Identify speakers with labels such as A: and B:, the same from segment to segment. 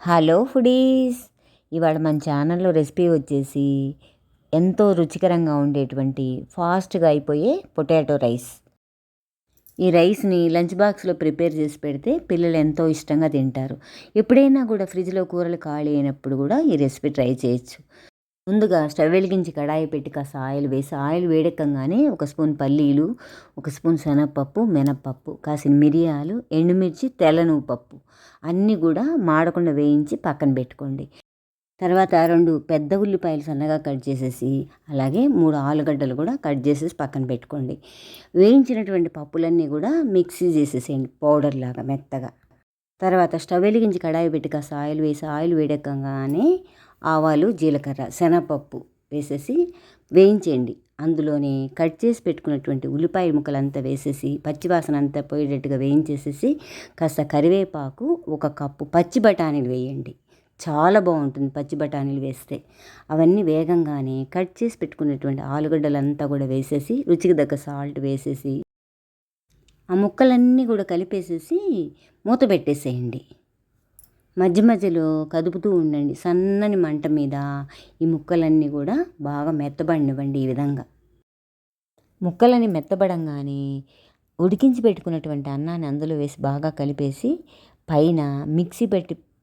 A: Hello foodies. ఇవాళ మన ఛానల్లో రెసిపీ వచ్చేసి ఎంతో రుచికరంగా ఉండేటువంటి ఫాస్ట్గా అయిపోయే పొటాటో రైస్. ఈ రైస్ని లంచ్ బాక్స్లో ప్రిపేర్ చేసి పెడితే పిల్లలు ఎంతో ఇష్టంగా తింటారు. ఎప్పుడైనా కూడా ఫ్రిడ్జ్లో కూరలు ఖాళీ అయినప్పుడు కూడా ఈ రెసిపీ ట్రై చేయొచ్చు. ముందుగా స్టవ్ వెలిగించి కడాయి పెట్టి కాస్త ఆయిల్ వేసి, ఆయిల్ వేడెక్కగానే ఒక స్పూన్ పల్లీలు, ఒక స్పూన్ శనగపప్పు, మినప్పప్పు, కాసిన మిరియాలు, ఎండుమిర్చి, తెల్ల నువ్వు పప్పు అన్నీ కూడా మాడకుండా వేయించి పక్కన పెట్టుకోండి. తర్వాత 2 పెద్ద ఉల్లిపాయలు సన్నగా కట్ చేసేసి, అలాగే 3 ఆలుగడ్డలు కూడా కట్ చేసేసి పక్కన పెట్టుకోండి. వేయించినటువంటి పప్పులన్నీ కూడా మిక్సీ చేసేసేయండి పౌడర్ లాగా మెత్తగా. తర్వాత స్టవ్ వెలిగించి కడాయి పెట్టి కాస్త ఆయిల్ వేసి, ఆయిల్ వేడెక్కగానే ఆవాలు, జీలకర్ర, శనగపప్పు వేసేసి వేయించేయండి. అందులోనే కట్ చేసి పెట్టుకున్నటువంటి ఉల్లిపాయ ముక్కలంతా వేసేసి పచ్చివాసన అంతా పోయేటట్టుగా వేయించేసేసి కాస్త కరివేపాకు, 1 కప్పు పచ్చి బఠానీలు వేయండి. చాలా బాగుంటుంది పచ్చి బఠానీలు వేస్తే. అవన్నీ వేగంగానే కట్ చేసి పెట్టుకున్నటువంటి ఆలుగడ్డలంతా కూడా వేసేసి, రుచికి తగ్గ సాల్ట్ వేసేసి, ఆ ముక్కలన్నీ కూడా కలిపేసేసి మూత పెట్టేసేయండి. మధ్య మధ్యలో కదుపుతూ ఉండండి. సన్నని మంట మీద ఈ ముక్కలన్నీ కూడా బాగా మెత్తబడినివ్వండి. ఈ విధంగా ముక్కలని మెత్తబడంగానే ఉడికించి పెట్టుకున్నటువంటి అన్నాన్ని అందులో వేసి బాగా కలిపేసి, పైన మిక్సీ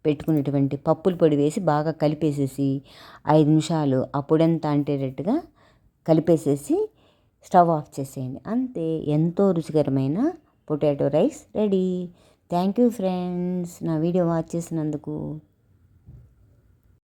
A: పెట్టుకున్నటువంటి పప్పుల పొడి వేసి బాగా కలిపేసేసి 5 నిమిషాలు ఆ పొడంతా అంటేటట్టుగా కలిపేసేసి స్టవ్ ఆఫ్ చేసేయండి. అంతే, ఎంతో రుచికరమైన potato rice ready. Thank you friends, నా వీడియో వాచ్ చేసినందుకు.